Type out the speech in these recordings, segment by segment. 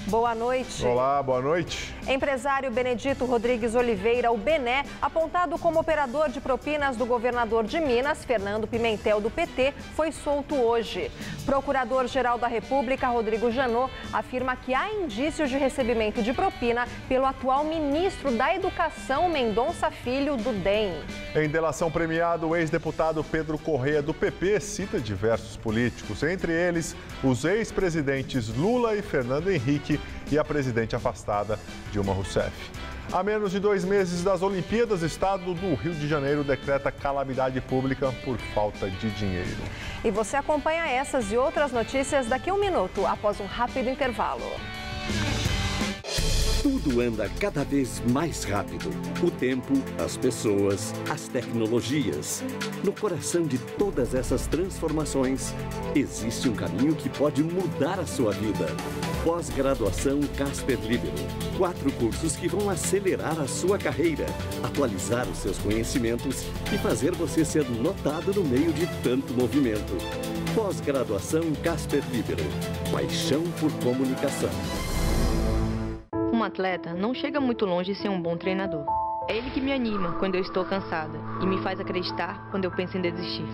Boa noite. Olá, boa noite. Empresário Benedito Rodrigues Oliveira, o Bené, apontado como operador de propinas do governador de Minas, Fernando Pimentel, do PT, foi solto hoje. Procurador-Geral da República, Rodrigo Janot, afirma que há indícios de recebimento de propina pelo atual ministro da Educação, Mendonça Filho, do DEM. Em delação premiada, o ex-deputado Pedro Correia, do PP, cita diversos políticos, entre eles os ex-presidentes Lula e Fernando Henrique e a presidente afastada Dilma Rousseff. Há menos de 2 meses das Olimpíadas, o estado do Rio de Janeiro decreta calamidade pública por falta de dinheiro. E você acompanha essas e outras notícias daqui a um minuto, após um rápido intervalo. Tudo anda cada vez mais rápido. O tempo, as pessoas, as tecnologias. No coração de todas essas transformações, existe um caminho que pode mudar a sua vida. Pós-graduação Casper Libero. 4 cursos que vão acelerar a sua carreira, atualizar os seus conhecimentos e fazer você ser notado no meio de tanto movimento. Pós-graduação Casper Libero. Paixão por comunicação. Um atleta não chega muito longe sem um bom treinador. É ele que me anima quando eu estou cansada e me faz acreditar quando eu penso em desistir.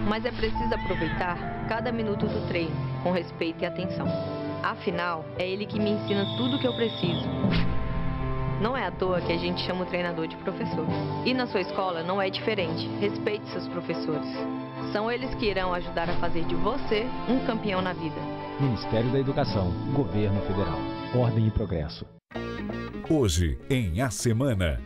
Mas é preciso aproveitar cada minuto do treino, com respeito e atenção. Afinal, é ele que me ensina tudo o que eu preciso. Não é à toa que a gente chama o treinador de professor. E na sua escola não é diferente. Respeite seus professores. São eles que irão ajudar a fazer de você um campeão na vida. Ministério da Educação, Governo Federal. Ordem e progresso. Hoje, em A Semana.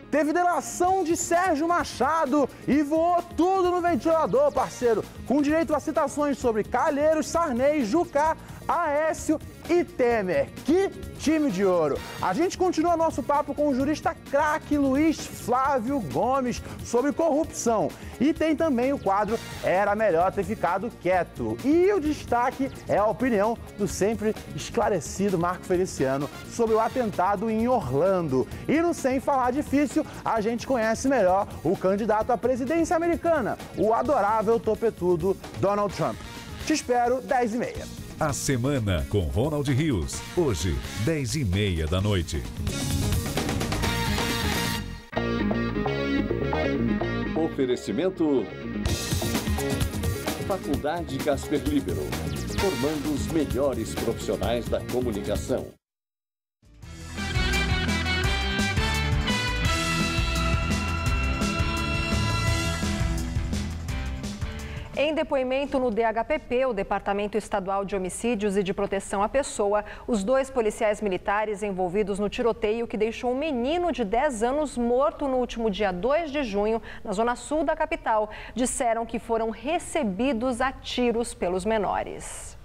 Teve delação de Sérgio Machado e voou tudo no ventilador, parceiro. Com direito a citações sobre Calheiros, Sarney, Jucá, Aécio e Temer. Que time de ouro! A gente continua nosso papo com o jurista craque Luiz Flávio Gomes sobre corrupção. E tem também o quadro Era Melhor Ter Ficado Quieto. E o destaque é a opinião do sempre esclarecido Marco Feliciano sobre o atentado em Orlando. E no Sem Falar Difícil, a gente conhece melhor o candidato à presidência americana, o adorável topetudo Donald Trump. Te espero 10h30. A Semana com Ronald Rios. Hoje, 10h30 da noite. Oferecimento Faculdade Casper Libero. Formando os melhores profissionais da comunicação. Em depoimento no DHPP, o Departamento Estadual de Homicídios e de Proteção à Pessoa, os 2 policiais militares envolvidos no tiroteio que deixou um menino de 10 anos morto no último dia 2 de junho, na zona sul da capital, disseram que foram recebidos a tiros pelos menores.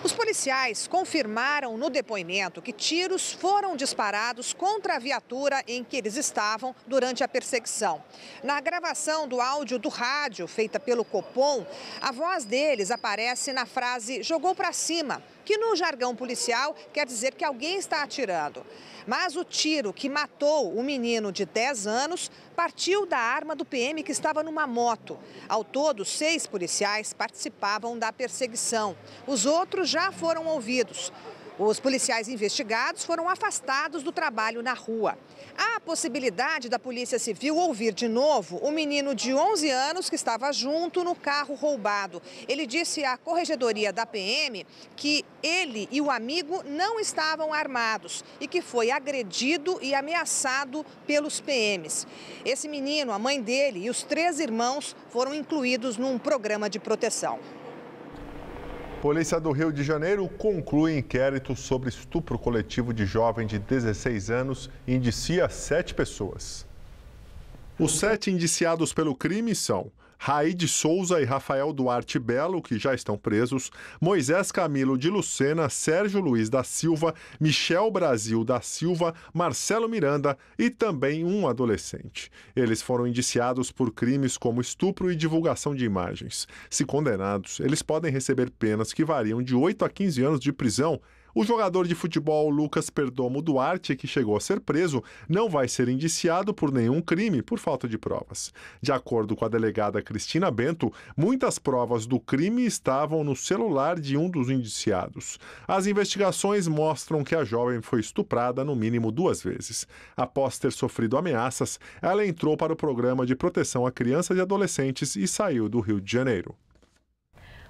Os policiais confirmaram no depoimento que tiros foram disparados contra a viatura em que eles estavam durante a perseguição. Na gravação do áudio do rádio, feita pelo Copom, a voz deles aparece na frase "jogou para cima", que no jargão policial quer dizer que alguém está atirando. Mas o tiro que matou o menino de 10 anos partiu da arma do PM que estava numa moto. Ao todo, 6 policiais participavam da perseguição. Os outros já foram ouvidos. Os policiais investigados foram afastados do trabalho na rua. Há a possibilidade da Polícia Civil ouvir de novo o menino de 11 anos que estava junto no carro roubado. Ele disse à corregedoria da PM que ele e o amigo não estavam armados e que foi agredido e ameaçado pelos PMs. Esse menino, a mãe dele e os 3 irmãos foram incluídos num programa de proteção. Polícia do Rio de Janeiro conclui inquérito sobre estupro coletivo de jovem de 16 anos e indicia 7 pessoas. Os 7 indiciados pelo crime são Raide Souza e Rafael Duarte Belo, que já estão presos, Moisés Camilo de Lucena, Sérgio Luiz da Silva, Michel Brasil da Silva, Marcelo Miranda e também um adolescente. Eles foram indiciados por crimes como estupro e divulgação de imagens. Se condenados, eles podem receber penas que variam de 8 a 15 anos de prisão, O jogador de futebol Lucas Perdomo Duarte, que chegou a ser preso, não vai ser indiciado por nenhum crime por falta de provas. De acordo com a delegada Cristina Bento, muitas provas do crime estavam no celular de um dos indiciados. As investigações mostram que a jovem foi estuprada no mínimo 2 vezes. Após ter sofrido ameaças, ela entrou para o Programa de Proteção a Crianças e Adolescentes e saiu do Rio de Janeiro.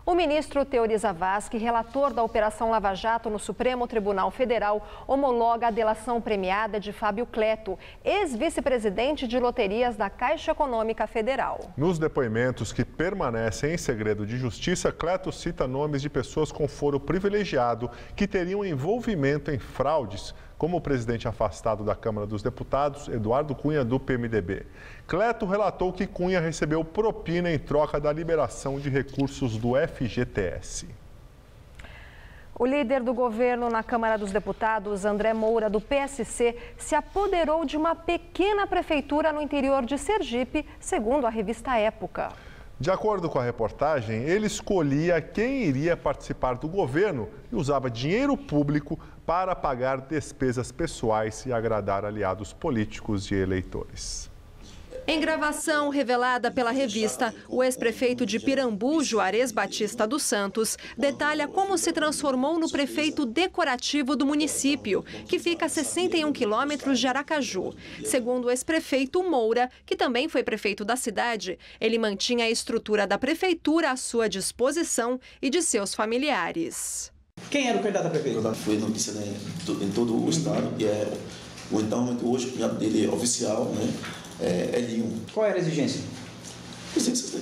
O ministro Teori Zavascki, relator da Operação Lava Jato no Supremo Tribunal Federal, homologa a delação premiada de Fábio Cleto, ex-vice-presidente de loterias da Caixa Econômica Federal. Nos depoimentos que permanecem em segredo de justiça, Cleto cita nomes de pessoas com foro privilegiado que teriam envolvimento em fraudes, como o presidente afastado da Câmara dos Deputados, Eduardo Cunha, do PMDB. Cleto relatou que Cunha recebeu propina em troca da liberação de recursos do FGTS. O líder do governo na Câmara dos Deputados, André Moura, do PSC, se apoderou de uma pequena prefeitura no interior de Sergipe, segundo a revista Época. De acordo com a reportagem, ele escolhia quem iria participar do governo e usava dinheiro público para pagar despesas pessoais e agradar aliados políticos e eleitores. Em gravação revelada pela revista, o ex-prefeito de Pirambu, Juarez Batista dos Santos, detalha como se transformou no prefeito decorativo do município, que fica a 61 quilômetros de Aracaju. Segundo o ex-prefeito Moura, que também foi prefeito da cidade, ele mantinha a estrutura da prefeitura à sua disposição e de seus familiares. Quem era o candidato a prefeito? Foi notícia, né, em todo o estado, e então hoje o cunhado dele é oficial, né? Elinho. Qual era a exigência?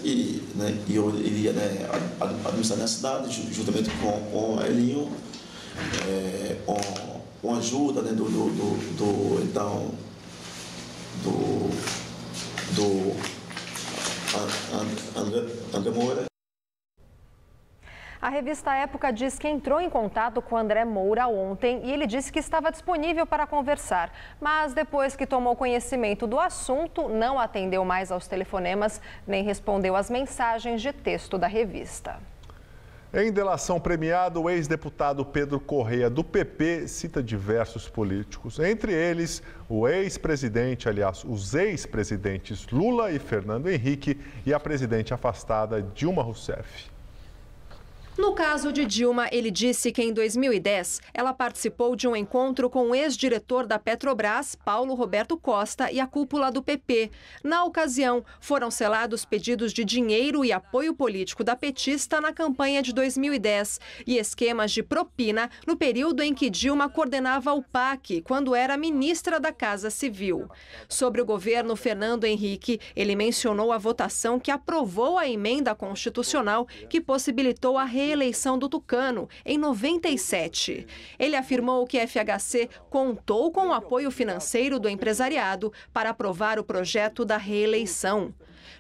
E eu iria, né, administrar na cidade, juntamente com Elinho, com a ajuda, né, do André Moura. A revista Época diz que entrou em contato com André Moura ontem e ele disse que estava disponível para conversar. Mas depois que tomou conhecimento do assunto, não atendeu mais aos telefonemas, nem respondeu às mensagens de texto da revista. Em delação premiada, o ex-deputado Pedro Correia, do PP, cita diversos políticos. Entre eles, o ex-presidente, aliás, os ex-presidentes Lula e Fernando Henrique e a presidente afastada Dilma Rousseff. No caso de Dilma, ele disse que em 2010 ela participou de um encontro com o ex-diretor da Petrobras, Paulo Roberto Costa, e a cúpula do PP. Na ocasião, foram selados pedidos de dinheiro e apoio político da petista na campanha de 2010 e esquemas de propina no período em que Dilma coordenava o PAC, quando era ministra da Casa Civil. Sobre o governo Fernando Henrique, ele mencionou a votação que aprovou a emenda constitucional que possibilitou a reeleição do Tucano, em 97. Ele afirmou que a FHC contou com o apoio financeiro do empresariado para aprovar o projeto da reeleição.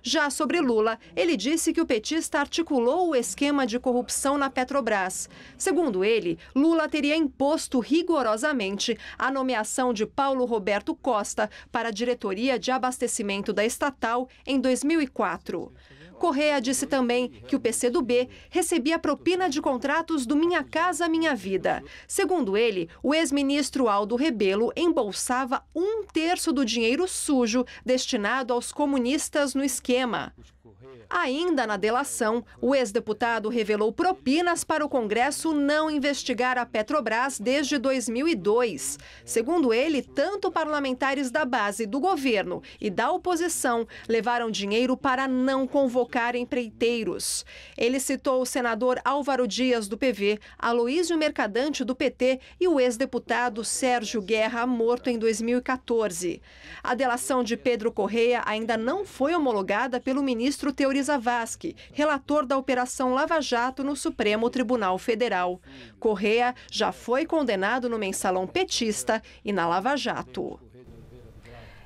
Já sobre Lula, ele disse que o petista articulou o esquema de corrupção na Petrobras. Segundo ele, Lula teria imposto rigorosamente a nomeação de Paulo Roberto Costa para a diretoria de abastecimento da estatal em 2004. Correia disse também que o PCdoB recebia propina de contratos do Minha Casa Minha Vida. Segundo ele, o ex-ministro Aldo Rebelo embolsava 1/3 do dinheiro sujo destinado aos comunistas no esquema. Ainda na delação, o ex-deputado revelou propinas para o Congresso não investigar a Petrobras desde 2002. Segundo ele, tanto parlamentares da base do governo e da oposição levaram dinheiro para não convocar empreiteiros. Ele citou o senador Álvaro Dias, do PV, Aloísio Mercadante, do PT, e o ex-deputado Sérgio Guerra, morto em 2014. A delação de Pedro Correia ainda não foi homologada pelo ministro Teori Zavascki, relator da Operação Lava Jato no Supremo Tribunal Federal. Correia já foi condenado no mensalão petista e na Lava Jato.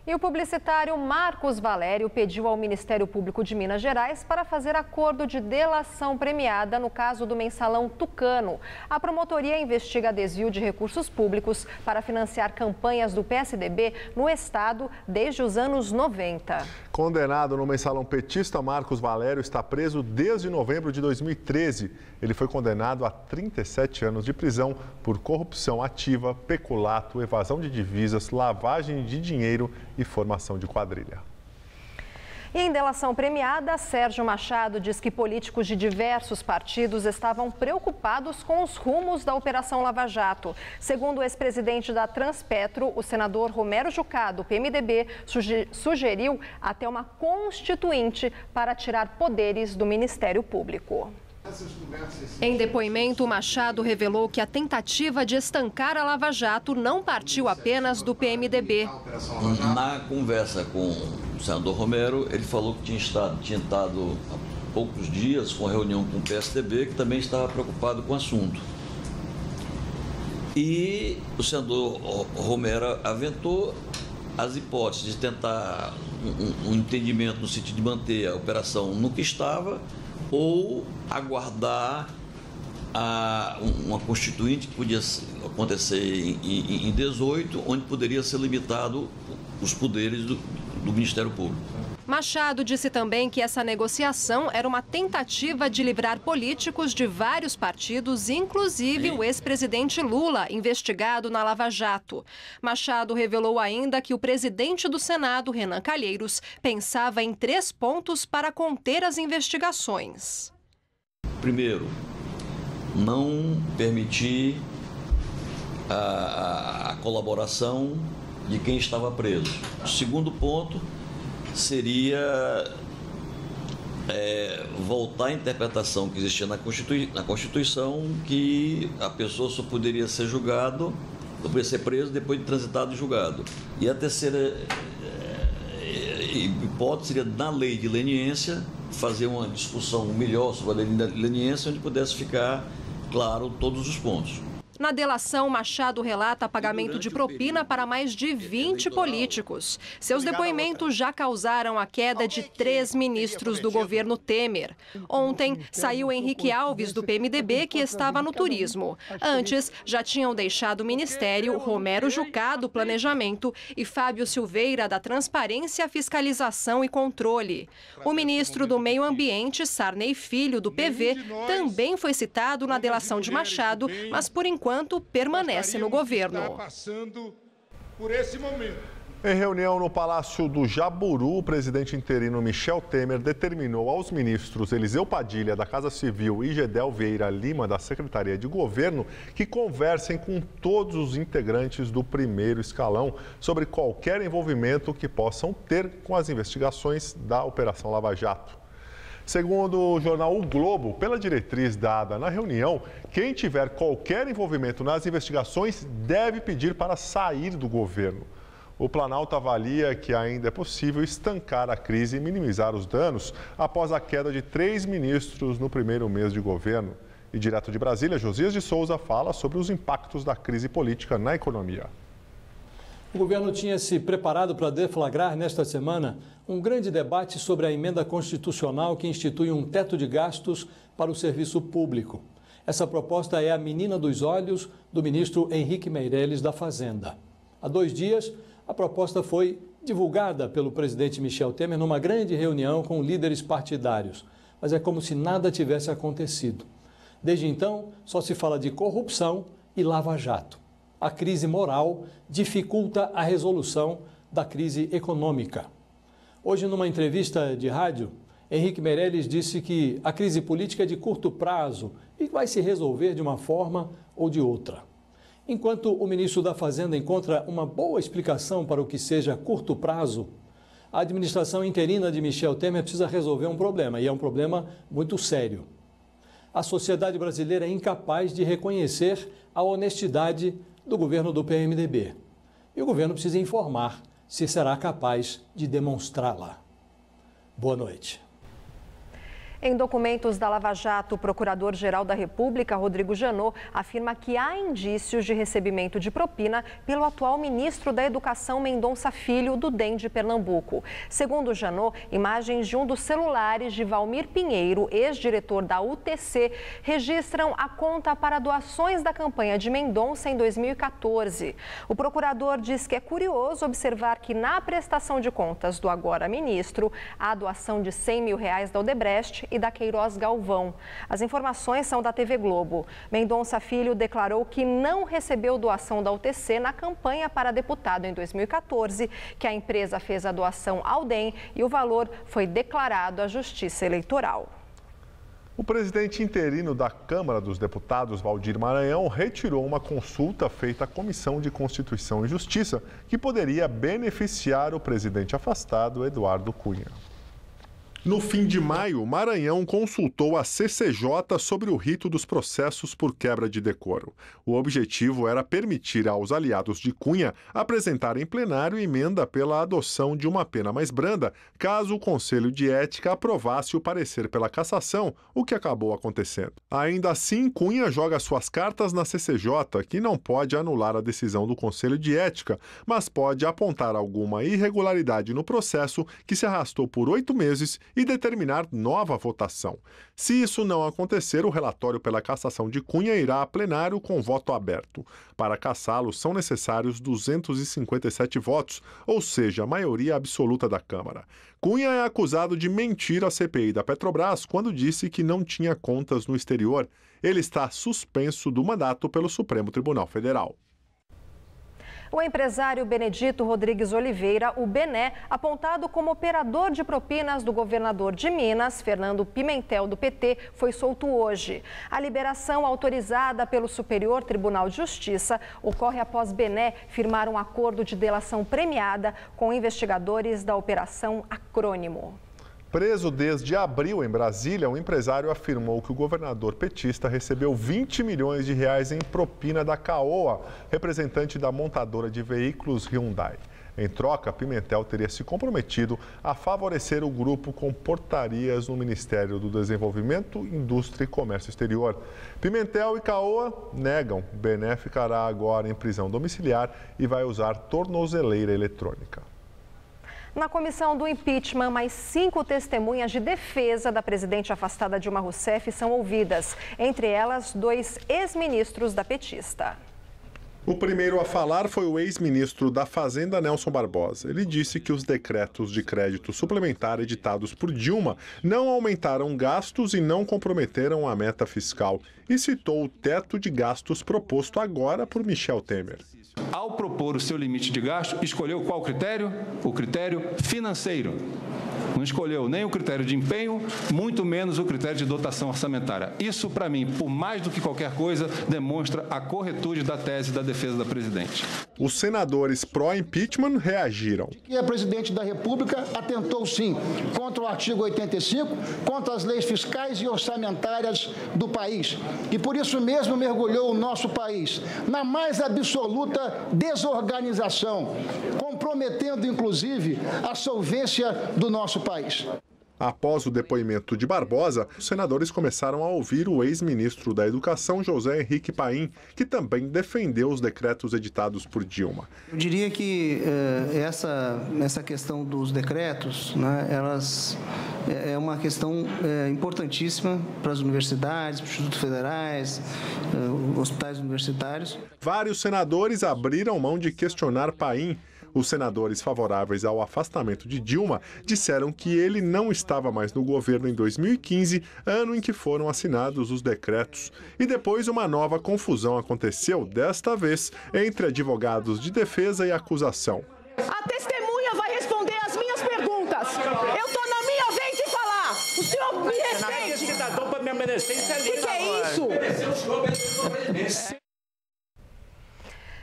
E o publicitário Marcos Valério pediu ao Ministério Público de Minas Gerais para fazer acordo de delação premiada no caso do mensalão Tucano. A promotoria investiga desvio de recursos públicos para financiar campanhas do PSDB no estado desde os anos 90. Condenado no mensalão petista, Marcos Valério está preso desde novembro de 2013. Ele foi condenado a 37 anos de prisão por corrupção ativa, peculato, evasão de divisas, lavagem de dinheiro e formação de quadrilha. E em delação premiada, Sérgio Machado diz que políticos de diversos partidos estavam preocupados com os rumos da Operação Lava Jato. Segundo o ex-presidente da Transpetro, o senador Romero Jucá, do PMDB, sugeriu até uma constituinte para tirar poderes do Ministério Público. Em depoimento, Machado revelou que a tentativa de estancar a Lava Jato não partiu apenas do PMDB. Na conversa com o senador Romero, ele falou que tinha estado há poucos dias com reunião com o PSDB, que também estava preocupado com o assunto. E o senador Romero aventou as hipóteses de tentar um entendimento no sentido de manter a operação no que estava, ou aguardar uma constituinte que podia acontecer em 18, onde poderia ser limitado os poderes do Ministério Público. Machado disse também que essa negociação era uma tentativa de livrar políticos de vários partidos, inclusive o ex-presidente Lula, investigado na Lava Jato. Machado revelou ainda que o presidente do Senado, Renan Calheiros, pensava em 3 pontos para conter as investigações. Primeiro, não permitir a colaboração de quem estava preso. O segundo ponto seria voltar à interpretação que existia na Constituição, que a pessoa só poderia ser julgado, poderia ser preso depois de transitado e julgado. E a terceira hipótese seria, na lei de leniência, fazer uma discussão melhor sobre a lei de leniência, onde pudesse ficar claro todos os pontos. Na delação, Machado relata pagamento de propina para mais de 20 políticos. Seus depoimentos já causaram a queda de 3 ministros do governo Temer. Ontem, saiu Henrique Alves, do PMDB, que estava no turismo. Antes, já tinham deixado o ministério Romero Jucá, do Planejamento, e Fábio Silveira, da Transparência, Fiscalização e Controle. O ministro do Meio Ambiente, Sarney Filho, do PV, também foi citado na delação de Machado, mas por enquanto permanece no governo. Em reunião no Palácio do Jaburu, o presidente interino Michel Temer determinou aos ministros Eliseu Padilha, da Casa Civil, e Gedel Vieira Lima, da Secretaria de Governo, que conversem com todos os integrantes do primeiro escalão sobre qualquer envolvimento que possam ter com as investigações da Operação Lava Jato. Segundo o jornal O Globo, pela diretriz dada na reunião, quem tiver qualquer envolvimento nas investigações deve pedir para sair do governo. O Planalto avalia que ainda é possível estancar a crise e minimizar os danos após a queda de 3 ministros no primeiro mês de governo. E direto de Brasília, Josias de Souza fala sobre os impactos da crise política na economia. O governo tinha se preparado para deflagrar nesta semana um grande debate sobre a emenda constitucional que institui um teto de gastos para o serviço público. Essa proposta é a menina dos olhos do ministro Henrique Meirelles da Fazenda. Há 2 dias, a proposta foi divulgada pelo presidente Michel Temer numa grande reunião com líderes partidários, mas é como se nada tivesse acontecido. Desde então, só se fala de corrupção e lava-jato. A crise moral dificulta a resolução da crise econômica. Hoje, numa entrevista de rádio, Henrique Meirelles disse que a crise política é de curto prazo e vai se resolver de uma forma ou de outra. Enquanto o ministro da Fazenda encontra uma boa explicação para o que seja curto prazo, a administração interina de Michel Temer precisa resolver um problema, e é um problema muito sério. A sociedade brasileira é incapaz de reconhecer a honestidade do governo do PMDB. E o governo precisa informar se será capaz de demonstrá-la. Boa noite. Em documentos da Lava Jato, o Procurador-Geral da República, Rodrigo Janot, afirma que há indícios de recebimento de propina pelo atual ministro da Educação, Mendonça Filho, do DEM de Pernambuco. Segundo Janot, imagens de um dos celulares de Valmir Pinheiro, ex-diretor da UTC, registram a conta para doações da campanha de Mendonça em 2014. O procurador diz que é curioso observar que na prestação de contas do agora ministro, há a doação de R$100 mil da Odebrecht e da Queiroz Galvão. As informações são da TV Globo. Mendonça Filho declarou que não recebeu doação da UTC na campanha para deputado em 2014, que a empresa fez a doação ao DEM e o valor foi declarado à Justiça Eleitoral. O presidente interino da Câmara dos Deputados, Valdir Maranhão, retirou uma consulta feita à Comissão de Constituição e Justiça, que poderia beneficiar o presidente afastado, Eduardo Cunha. No fim de maio, Maranhão consultou a CCJ sobre o rito dos processos por quebra de decoro. O objetivo era permitir aos aliados de Cunha apresentar em plenário emenda pela adoção de uma pena mais branda, caso o Conselho de Ética aprovasse o parecer pela cassação, o que acabou acontecendo. Ainda assim, Cunha joga suas cartas na CCJ, que não pode anular a decisão do Conselho de Ética, mas pode apontar alguma irregularidade no processo que se arrastou por 8 meses e determinar nova votação. Se isso não acontecer, o relatório pela cassação de Cunha irá a plenário com voto aberto. Para cassá-lo, são necessários 257 votos, ou seja, a maioria absoluta da Câmara. Cunha é acusado de mentir à CPI da Petrobras quando disse que não tinha contas no exterior. Ele está suspenso do mandato pelo Supremo Tribunal Federal. O empresário Benedito Rodrigues Oliveira, o Bené, apontado como operador de propinas do governador de Minas, Fernando Pimentel, do PT, foi solto hoje. A liberação, autorizada pelo Superior Tribunal de Justiça, ocorre após Bené firmar um acordo de delação premiada com investigadores da Operação Acrônimo. Preso desde abril em Brasília, o empresário afirmou que o governador petista recebeu R$20 milhões em propina da Caoa, representante da montadora de veículos Hyundai. Em troca, Pimentel teria se comprometido a favorecer o grupo com portarias no Ministério do Desenvolvimento, Indústria e Comércio Exterior. Pimentel e Caoa negam. Bené ficará agora em prisão domiciliar e vai usar tornozeleira eletrônica. Na comissão do impeachment, mais 5 testemunhas de defesa da presidente afastada Dilma Rousseff são ouvidas, entre elas 2 ex-ministros da petista. O primeiro a falar foi o ex-ministro da Fazenda, Nelson Barbosa. Ele disse que os decretos de crédito suplementar editados por Dilma não aumentaram gastos e não comprometeram a meta fiscal. E citou o teto de gastos proposto agora por Michel Temer. Ao propor o seu limite de gasto, escolheu qual critério? O critério financeiro. Não escolheu nem o critério de empenho, muito menos o critério de dotação orçamentária. Isso, para mim, por mais do que qualquer coisa, demonstra a corretude da tese da defesa da presidente. Os senadores pró-impeachment reagiram. E a presidente da República atentou, sim, contra o artigo 85, contra as leis fiscais e orçamentárias do país. E por isso mesmo mergulhou o nosso país na mais absoluta desorganização, comprometendo, inclusive, a solvência do nosso país. Após o depoimento de Barbosa, os senadores começaram a ouvir o ex-ministro da Educação, José Henrique Paim, que também defendeu os decretos editados por Dilma. Eu diria que essa questão dos decretos, né, é uma questão importantíssima para as universidades, para os institutos federais, hospitais universitários. Vários senadores abriram mão de questionar Paim. Os senadores favoráveis ao afastamento de Dilma disseram que ele não estava mais no governo em 2015, ano em que foram assinados os decretos. E depois uma nova confusão aconteceu, desta vez entre advogados de defesa e acusação. A testemunha vai responder as minhas perguntas. Eu estou na minha vez de falar. O senhor me respeite. O que é isso?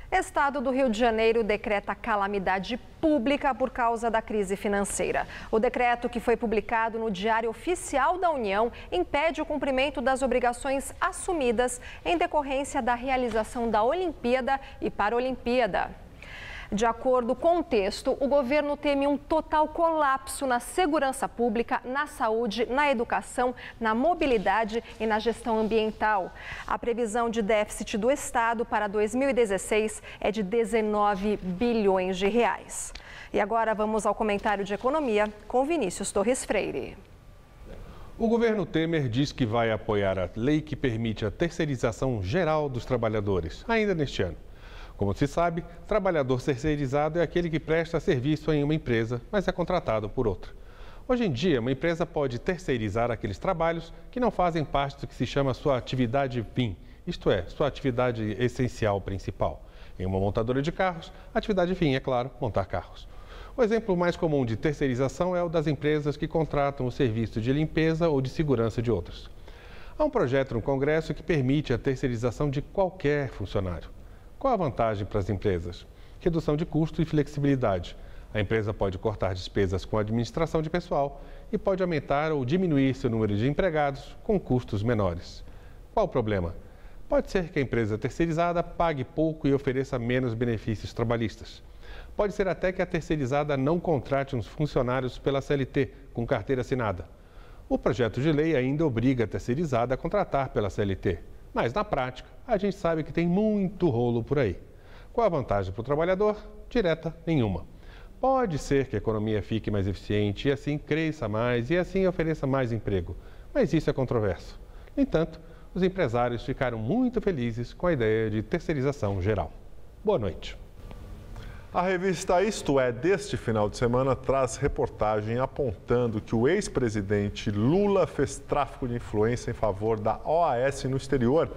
Estado do Rio de Janeiro decreta calamidade pública por causa da crise financeira. O decreto, que foi publicado no Diário Oficial da União, impede o cumprimento das obrigações assumidas em decorrência da realização da Olimpíada e Paralimpíada. De acordo com o texto, o governo teme um total colapso na segurança pública, na saúde, na educação, na mobilidade e na gestão ambiental. A previsão de déficit do Estado para 2016 é de 19 bilhões de reais. E agora vamos ao comentário de economia com Vinícius Torres Freire. O governo Temer diz que vai apoiar a lei que permite a terceirização geral dos trabalhadores, ainda neste ano. Como se sabe, trabalhador terceirizado é aquele que presta serviço em uma empresa, mas é contratado por outra. Hoje em dia, uma empresa pode terceirizar aqueles trabalhos que não fazem parte do que se chama sua atividade fim, isto é, sua atividade essencial principal. Em uma montadora de carros, a atividade fim é, claro, montar carros. O exemplo mais comum de terceirização é o das empresas que contratam o serviço de limpeza ou de segurança de outras. Há um projeto no Congresso que permite a terceirização de qualquer funcionário. Qual a vantagem para as empresas? Redução de custo e flexibilidade. A empresa pode cortar despesas com a administração de pessoal e pode aumentar ou diminuir seu número de empregados com custos menores. Qual o problema? Pode ser que a empresa terceirizada pague pouco e ofereça menos benefícios trabalhistas. Pode ser até que a terceirizada não contrate uns funcionários pela CLT, com carteira assinada. O projeto de lei ainda obriga a terceirizada a contratar pela CLT. Mas, na prática, a gente sabe que tem muito rolo por aí. Qual a vantagem para o trabalhador? Direta, nenhuma. Pode ser que a economia fique mais eficiente e assim cresça mais e assim ofereça mais emprego. Mas isso é controverso. No entanto, os empresários ficaram muito felizes com a ideia de terceirização geral. Boa noite. A revista Isto É, deste final de semana, traz reportagem apontando que o ex-presidente Lula fez tráfico de influência em favor da OAS no exterior.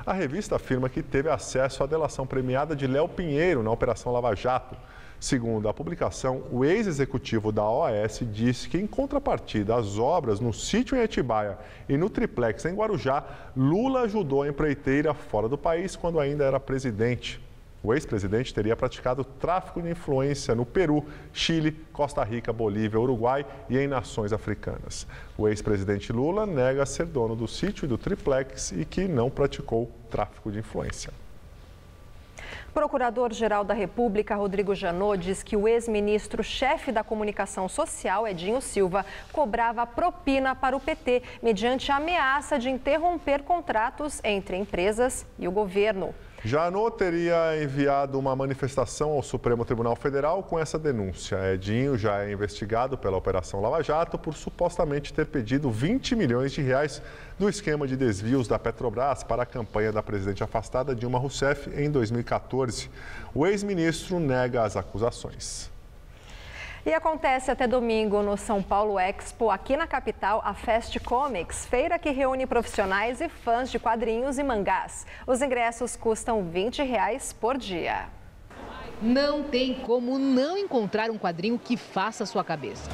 A revista afirma que teve acesso à delação premiada de Léo Pinheiro na Operação Lava Jato. Segundo a publicação, o ex-executivo da OAS disse que, em contrapartida às obras no sítio em Atibaia e no triplex em Guarujá, Lula ajudou a empreiteira fora do país quando ainda era presidente. O ex-presidente teria praticado tráfico de influência no Peru, Chile, Costa Rica, Bolívia, Uruguai e em nações africanas. O ex-presidente Lula nega ser dono do sítio e do triplex e que não praticou tráfico de influência. Procurador-Geral da República, Rodrigo Janot, diz que o ex-ministro-chefe da Comunicação Social, Edinho Silva, cobrava propina para o PT, mediante a ameaça de interromper contratos entre empresas e o governo. Janot teria enviado uma manifestação ao Supremo Tribunal Federal com essa denúncia. Edinho já é investigado pela Operação Lava Jato por supostamente ter pedido 20 milhões de reais do esquema de desvios da Petrobras para a campanha da presidente afastada Dilma Rousseff em 2014. O ex-ministro nega as acusações. E acontece até domingo no São Paulo Expo, aqui na capital, a Fast Comics, feira que reúne profissionais e fãs de quadrinhos e mangás. Os ingressos custam R$ 20 por dia. Não tem como não encontrar um quadrinho que faça a sua cabeça.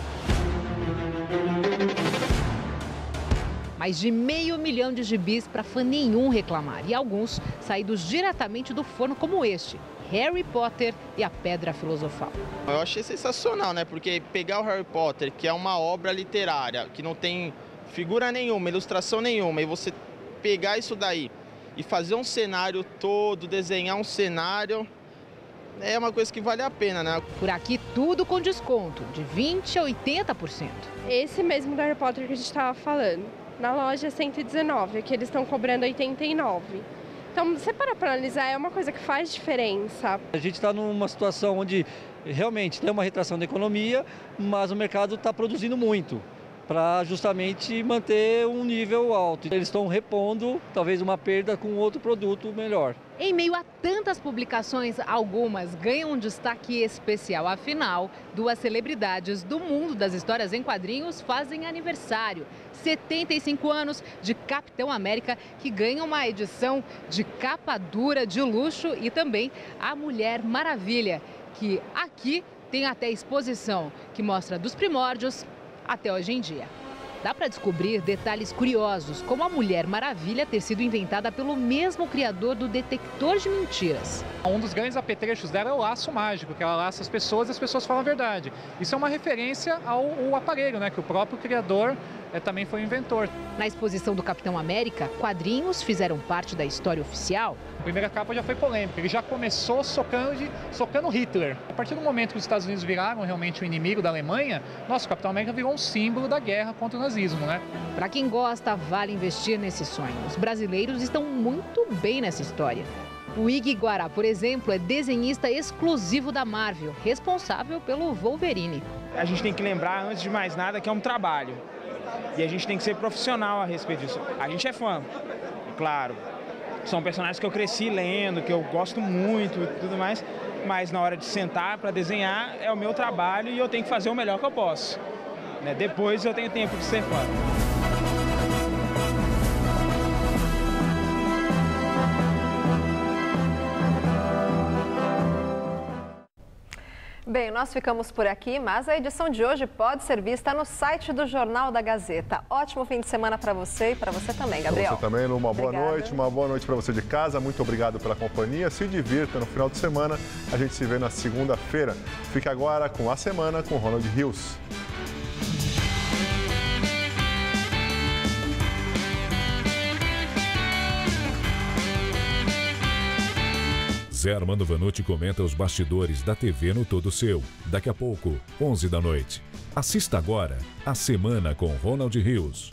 Mais de 500 mil de gibis para fã nenhum reclamar. E alguns saídos diretamente do forno, como este. Harry Potter e a Pedra Filosofal. Eu achei sensacional, né? Porque pegar o Harry Potter, que é uma obra literária, que não tem figura nenhuma, ilustração nenhuma, e você pegar isso daí e fazer um cenário todo, desenhar um cenário, é uma coisa que vale a pena, né? Por aqui tudo com desconto, de 20% a 80%. Esse mesmo do Harry Potter que a gente estava falando, na loja é 119, aqui eles estão cobrando 89. Então, você para analisar, é uma coisa que faz diferença. A gente está numa situação onde realmente tem uma retração da economia, mas o mercado está produzindo muito para justamente manter um nível alto. Eles estão repondo talvez uma perda com outro produto melhor. Em meio a tantas publicações, algumas ganham um destaque especial. Afinal, duas celebridades do mundo das histórias em quadrinhos fazem aniversário. 75 anos de Capitão América, que ganha uma edição de capa dura de luxo, e também a Mulher Maravilha, que aqui tem até exposição que mostra dos primórdios até hoje em dia. Dá para descobrir detalhes curiosos, como a Mulher Maravilha ter sido inventada pelo mesmo criador do detector de mentiras. Um dos grandes apetrechos dela é o laço mágico, que ela laça as pessoas e as pessoas falam a verdade. Isso é uma referência ao aparelho, né, que o próprio criador também foi o inventor. Na exposição do Capitão América, quadrinhos fizeram parte da história oficial. A primeira capa já foi polêmica, ele já começou socando Hitler. A partir do momento que os Estados Unidos viraram realmente o inimigo da Alemanha, nosso Capitão América virou um símbolo da guerra contra o nazismo, né? Para quem gosta, vale investir nesse sonho. Os brasileiros estão muito bem nessa história. O Ig Guará, por exemplo, é desenhista exclusivo da Marvel, responsável pelo Wolverine. A gente tem que lembrar, antes de mais nada, que é um trabalho. E a gente tem que ser profissional a respeito disso. A gente é fã, claro. São personagens que eu cresci lendo, que eu gosto muito e tudo mais. Mas na hora de sentar para desenhar, é o meu trabalho e eu tenho que fazer o melhor que eu posso. Depois eu tenho tempo de ser fã. Bem, nós ficamos por aqui, mas a edição de hoje pode ser vista no site do Jornal da Gazeta. Ótimo fim de semana para você e para você também, Gabriel. Você também, uma boa noite para você de casa. Muito obrigado pela companhia. Se divirta no final de semana. A gente se vê na segunda-feira. Fique agora com A Semana com Ronald Rios. Zé Armando Vanucci comenta os bastidores da TV no Todo Seu. Daqui a pouco, 11 da noite. Assista agora A Semana com Ronald Rios.